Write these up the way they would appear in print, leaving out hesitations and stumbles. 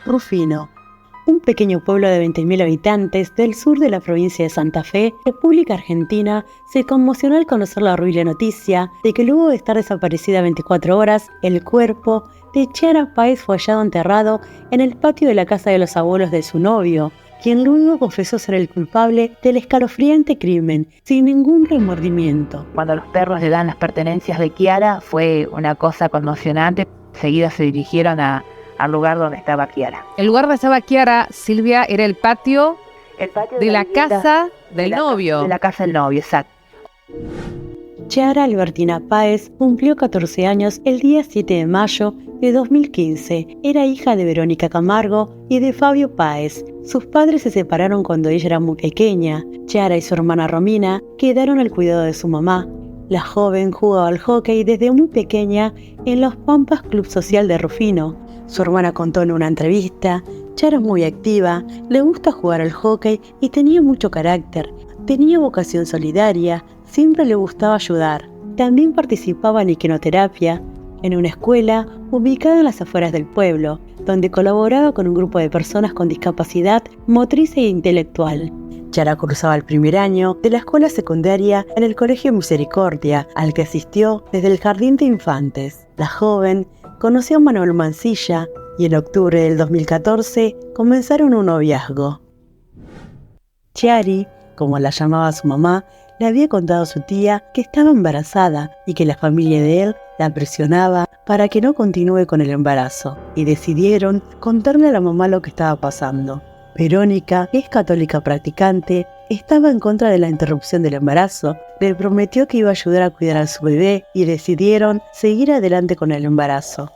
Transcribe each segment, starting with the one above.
Rufino, un pequeño pueblo de 20.000 habitantes del sur de la provincia de Santa Fe, República Argentina, se conmocionó al conocer la horrible noticia de que luego de estar desaparecida 24 horas, el cuerpo de Chiara Páez fue hallado enterrado en el patio de la casa de los abuelos de su novio, quien luego confesó ser el culpable del escalofriante crimen, sin ningún remordimiento. Cuando los perros le dan las pertenencias de Chiara, fue una cosa conmocionante. Enseguida se dirigieron al lugar donde estaba Chiara. El lugar donde estaba Chiara, Silvia, era el patio de la casa del novio. De la casa del novio, exacto. Chiara Albertina Páez cumplió 14 años el día 7 de mayo de 2015. Era hija de Verónica Camargo y de Fabio Páez. Sus padres se separaron cuando ella era muy pequeña. Chiara y su hermana Romina quedaron al cuidado de su mamá. La joven jugaba al hockey desde muy pequeña en los Pampas Club Social de Rufino. Su hermana contó en una entrevista: Chiara es muy activa, le gusta jugar al hockey y tenía mucho carácter. Tenía vocación solidaria, siempre le gustaba ayudar. También participaba en equinoterapia, en una escuela ubicada en las afueras del pueblo, donde colaboraba con un grupo de personas con discapacidad motriz e intelectual. Chiara cursaba el primer año de la escuela secundaria en el Colegio Misericordia, al que asistió desde el jardín de infantes. La joven conoció a Manuel Mancilla y en octubre del 2014 comenzaron un noviazgo. Chiari, como la llamaba su mamá, le había contado a su tía que estaba embarazada y que la familia de él la presionaba para que no continúe con el embarazo, y decidieron contarle a la mamá lo que estaba pasando. Verónica, que es católica practicante, estaba en contra de la interrupción del embarazo, le prometió que iba a ayudar a cuidar a su bebé y decidieron seguir adelante con el embarazo.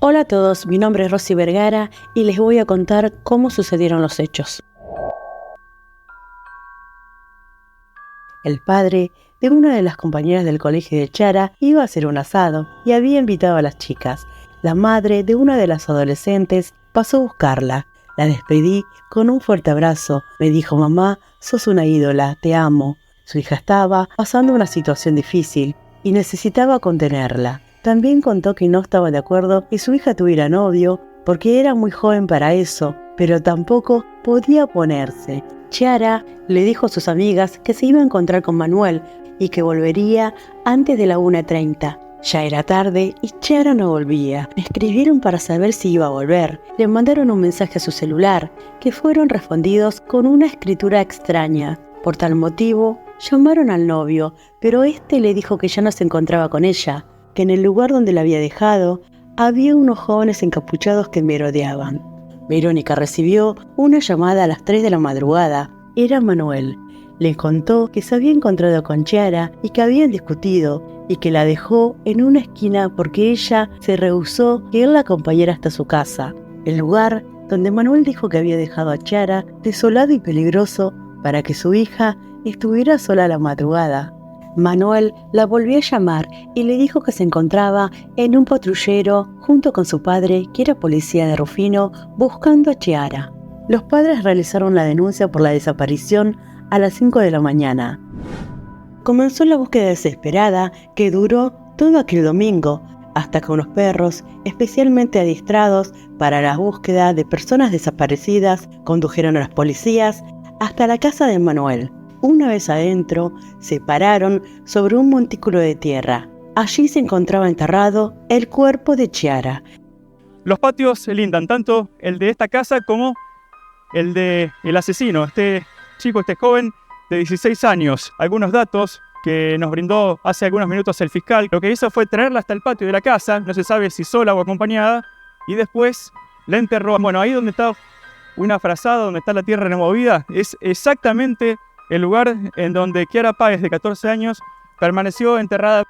Hola a todos, mi nombre es Rosy Vergara y les voy a contar cómo sucedieron los hechos. El padre de una de las compañeras del colegio de Chiara iba a hacer un asado y había invitado a las chicas. La madre de una de las adolescentes pasó a buscarla. La despedí con un fuerte abrazo. Me dijo: mamá, sos una ídola, te amo. Su hija estaba pasando una situación difícil y necesitaba contenerla. También contó que no estaba de acuerdo que su hija tuviera novio porque era muy joven para eso, pero tampoco podía oponerse. Chiara le dijo a sus amigas que se iba a encontrar con Manuel y que volvería antes de la 1:30. Ya era tarde y Chiara no volvía. Me escribieron para saber si iba a volver. Le mandaron un mensaje a su celular, que fueron respondidos con una escritura extraña. Por tal motivo, llamaron al novio, pero este le dijo que ya no se encontraba con ella, que en el lugar donde la había dejado había unos jóvenes encapuchados que merodeaban. Verónica recibió una llamada a las 3 de la madrugada. Era Manuel. Le contó que se había encontrado con Chiara y que habían discutido y que la dejó en una esquina porque ella se rehusó que él la acompañara hasta su casa, el lugar donde Manuel dijo que había dejado a Chiara desolado y peligroso para que su hija estuviera sola a la madrugada. Manuel la volvió a llamar y le dijo que se encontraba en un patrullero junto con su padre, que era policía de Rufino, buscando a Chiara. Los padres realizaron la denuncia por la desaparición a las 5 de la mañana. Comenzó la búsqueda desesperada que duró todo aquel domingo, hasta que unos perros, especialmente adiestrados para la búsqueda de personas desaparecidas, condujeron a los policías hasta la casa de Manuel. Una vez adentro, se pararon sobre un montículo de tierra. Allí se encontraba enterrado el cuerpo de Chiara. Los patios se lindan, tanto el de esta casa como el del asesino, este joven de 16 años. Algunos datos que nos brindó hace algunos minutos el fiscal. Lo que hizo fue traerla hasta el patio de la casa, no se sabe si sola o acompañada, y después la enterró. Bueno, ahí donde está una frazada, donde está la tierra removida, es exactamente el lugar en donde Chiara Páez, de 14 años, permaneció enterrada.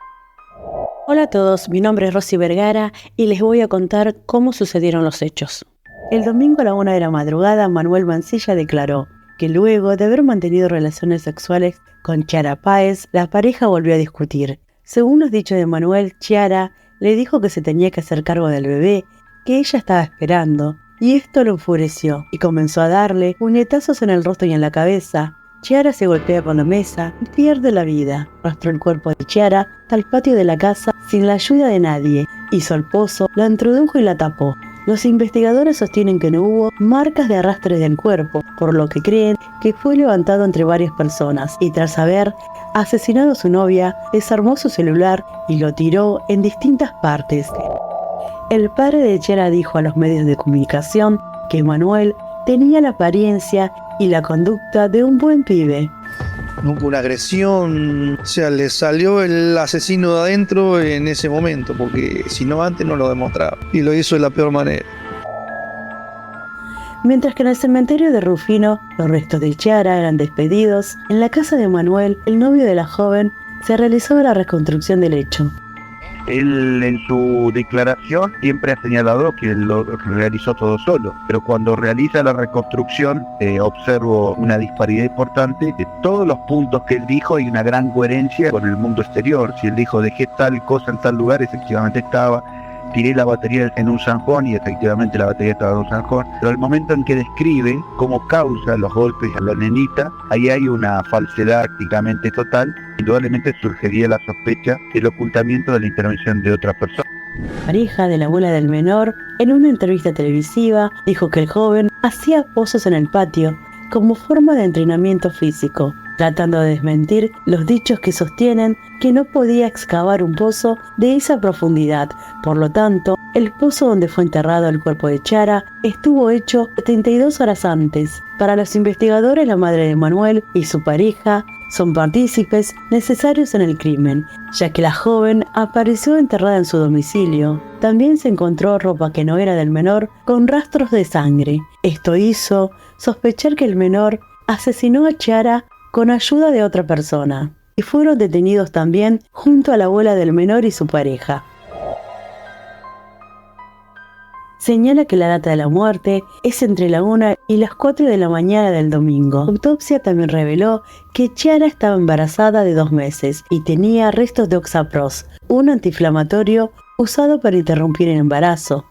Hola a todos, mi nombre es Rosy Vergara y les voy a contar cómo sucedieron los hechos. El domingo a la 1 de la madrugada, Manuel Mancilla declaró: que luego de haber mantenido relaciones sexuales con Chiara Páez, la pareja volvió a discutir. Según los dichos de Manuel, Chiara le dijo que se tenía que hacer cargo del bebé que ella estaba esperando, y esto lo enfureció y comenzó a darle puñetazos en el rostro y en la cabeza. Chiara se golpea con la mesa y pierde la vida. Arrastró el cuerpo de Chiara hasta el patio de la casa sin la ayuda de nadie. Hizo el pozo, la introdujo y la tapó. Los investigadores sostienen que no hubo marcas de arrastre del cuerpo, por lo que creen que fue levantado entre varias personas y tras haber asesinado a su novia, desarmó su celular y lo tiró en distintas partes. El padre de Chiara dijo a los medios de comunicación que Manuel tenía la apariencia y la conducta de un buen pibe. No hubo una agresión, o sea, le salió el asesino de adentro en ese momento, porque si no antes no lo demostraba, y lo hizo de la peor manera. Mientras que en el cementerio de Rufino, los restos de Chiara eran despedidos, en la casa de Manuel, el novio de la joven, se realizaba la reconstrucción del hecho. Él en su declaración siempre ha señalado que lo realizó todo solo, pero cuando realiza la reconstrucción observo una disparidad importante. De todos los puntos que él dijo hay una gran coherencia con el mundo exterior. Si él dijo dejé tal cosa en tal lugar, efectivamente estaba. Tiré la batería en un zanjón y efectivamente la batería estaba en un zanjón, pero al momento en que describe cómo causa los golpes a la nenita, ahí hay una falsedad prácticamente total. Indudablemente surgiría la sospecha del ocultamiento de la intervención de otra persona. La pareja de la abuela del menor, en una entrevista televisiva, dijo que el joven hacía pozos en el patio como forma de entrenamiento físico, tratando de desmentir los dichos que sostienen que no podía excavar un pozo de esa profundidad. Por lo tanto, el pozo donde fue enterrado el cuerpo de Chiara estuvo hecho 72 horas antes. Para los investigadores, la madre de Manuel y su pareja son partícipes necesarios en el crimen, ya que la joven apareció enterrada en su domicilio. También se encontró ropa que no era del menor con rastros de sangre. Esto hizo sospechar que el menor asesinó a Chiara con ayuda de otra persona, y fueron detenidos también junto a la abuela del menor y su pareja. Señala que la data de la muerte es entre la 1 y las 4 de la mañana del domingo. La autopsia también reveló que Chiara estaba embarazada de 2 meses y tenía restos de oxapros, un antiinflamatorio usado para interrumpir el embarazo.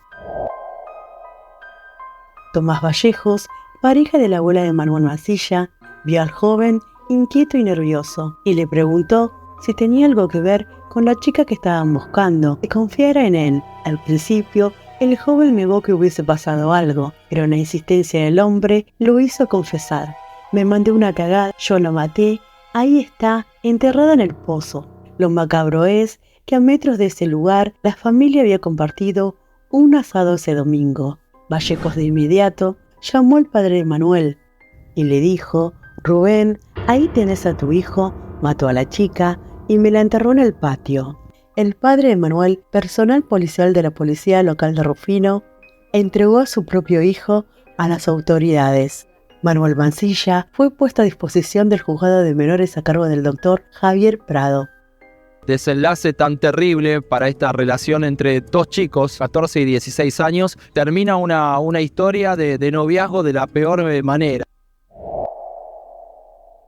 Tomás Vallejos, pareja de la abuela de Manuel Mansilla, vio al joven inquieto y nervioso y le preguntó si tenía algo que ver con la chica que estaban buscando, que confiara en él. Al principio, el joven negó que hubiese pasado algo, pero la insistencia del hombre lo hizo confesar. Me mandé una cagada, yo lo maté, ahí está, enterrada en el pozo. Lo macabro es que a metros de ese lugar la familia había compartido un asado ese domingo. Vallejos de inmediato llamó al padre de Manuel y le dijo: Rubén, ahí tenés a tu hijo, mató a la chica y me la enterró en el patio. El padre de Manuel, personal policial de la policía local de Rufino, entregó a su propio hijo a las autoridades. Manuel Mansilla fue puesto a disposición del juzgado de menores a cargo del doctor Javier Prado. Desenlace tan terrible para esta relación entre dos chicos, 14 y 16 años, termina una historia de noviazgo de la peor manera.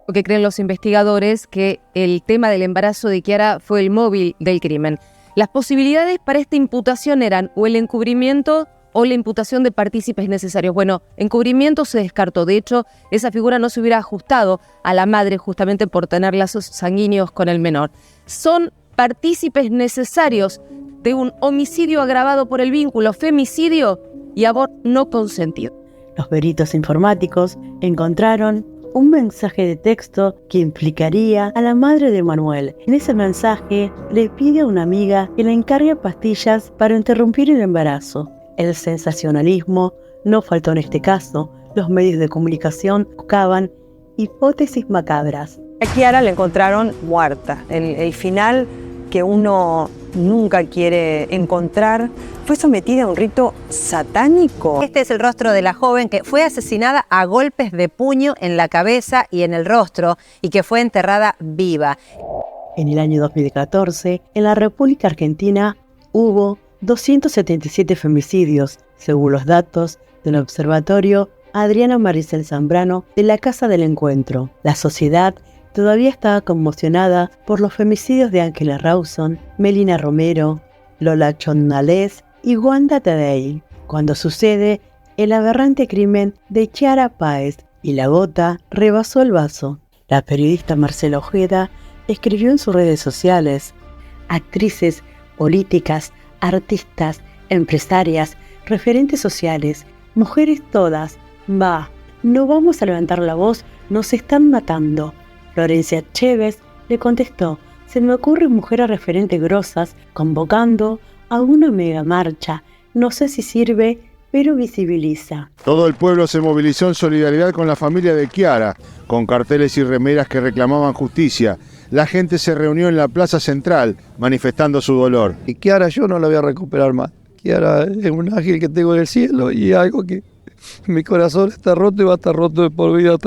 Lo que creen los investigadores que el tema del embarazo de Chiara fue el móvil del crimen. Las posibilidades para esta imputación eran o el encubrimiento o la imputación de partícipes necesarios. Bueno, encubrimiento se descartó. De hecho, esa figura no se hubiera ajustado a la madre justamente por tener lazos sanguíneos con el menor. Son partícipes necesarios de un homicidio agravado por el vínculo, femicidio y aborto no consentido. Los peritos informáticos encontraron un mensaje de texto que implicaría a la madre de Manuel. En ese mensaje le pide a una amiga que le encargue pastillas para interrumpir el embarazo. El sensacionalismo no faltó en este caso. Los medios de comunicación buscaban hipótesis macabras. A Chiara la encontraron muerta. El final que uno nunca quiere encontrar, fue sometida a un rito satánico. Este es el rostro de la joven que fue asesinada a golpes de puño en la cabeza y en el rostro y que fue enterrada viva. En el año 2014, en la República Argentina hubo 277 femicidios, según los datos del Observatorio a Adriana Maricel Zambrano de la Casa del Encuentro. La sociedad todavía estaba conmocionada por los femicidios de Ángela Rawson, Melina Romero, Lola Chonnales y Wanda Tadei, cuando sucede el aberrante crimen de Kiara Páez y la gota rebasó el vaso. La periodista Marcela Ojeda escribió en sus redes sociales: actrices, políticas, artistas, empresarias, referentes sociales, mujeres todas, no vamos a levantar la voz, nos están matando. Florencia Chévez le contestó: se me ocurren mujeres referentes grosas convocando a una mega marcha, no sé si sirve, pero visibiliza. Todo el pueblo se movilizó en solidaridad con la familia de Kiara, con carteles y remeras que reclamaban justicia. La gente se reunió en la plaza central, manifestando su dolor. Y Kiara yo no la voy a recuperar más. Kiara es un ángel que tengo en el cielo y algo que mi corazón está roto y va a estar roto de por vida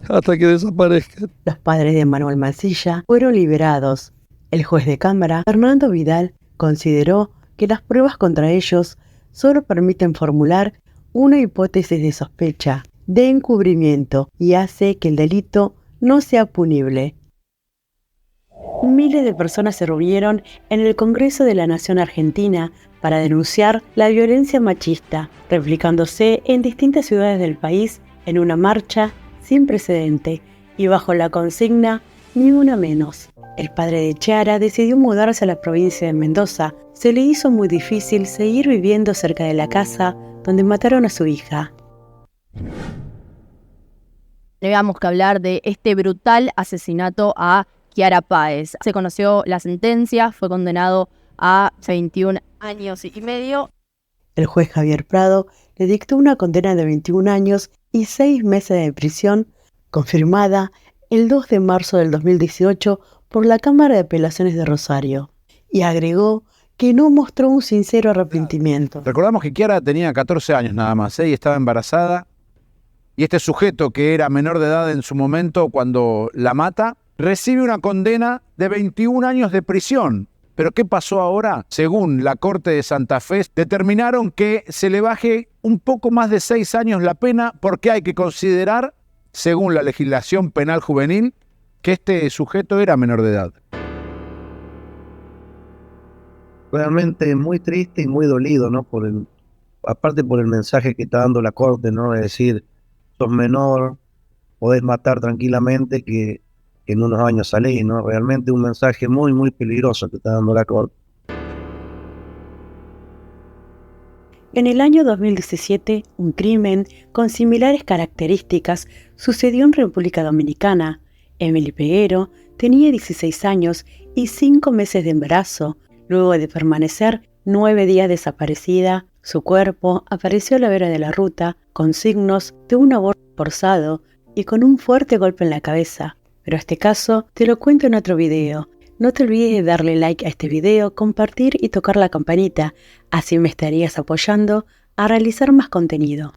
hasta que desaparezca. Los padres de Manuel Mansilla fueron liberados. El juez de cámara, Fernando Vidal, consideró que las pruebas contra ellos solo permiten formular una hipótesis de sospecha, de encubrimiento, y hace que el delito no sea punible. Miles de personas se reunieron en el Congreso de la Nación Argentina para denunciar la violencia machista, replicándose en distintas ciudades del país en una marcha sin precedente y bajo la consigna "Ni una menos". El padre de Chiara decidió mudarse a la provincia de Mendoza. Se le hizo muy difícil seguir viviendo cerca de la casa donde mataron a su hija. Teníamos que hablar de este brutal asesinato a Kiara Páez. Se conoció la sentencia, fue condenado a 21 años y medio. El juez Javier Prado le dictó una condena de 21 años y 6 meses de prisión, confirmada el 2 de marzo del 2018 por la Cámara de Apelaciones de Rosario, y agregó que no mostró un sincero arrepentimiento. Recordamos que Kiara tenía 14 años nada más, y estaba embarazada, y este sujeto, que era menor de edad en su momento cuando la mata, recibe una condena de 21 años de prisión. ¿Pero qué pasó ahora? Según la Corte de Santa Fe, determinaron que se le baje un poco más de 6 años la pena, porque hay que considerar, según la legislación penal juvenil, que este sujeto era menor de edad. Realmente muy triste y muy dolido, ¿no? Aparte por el mensaje que está dando la Corte, ¿no? Es decir, sos menor, podés matar tranquilamente, que en unos años salís, ¿no? Realmente un mensaje muy, muy peligroso que está dando la Corte. En el año 2017, un crimen con similares características sucedió en República Dominicana. Emily Peguero tenía 16 años y 5 meses de embarazo. Luego de permanecer 9 días desaparecida, su cuerpo apareció a la vera de la ruta con signos de un aborto forzado y con un fuerte golpe en la cabeza. Pero este caso te lo cuento en otro video. No te olvides de darle like a este video, compartir y tocar la campanita, así me estarías apoyando a realizar más contenido.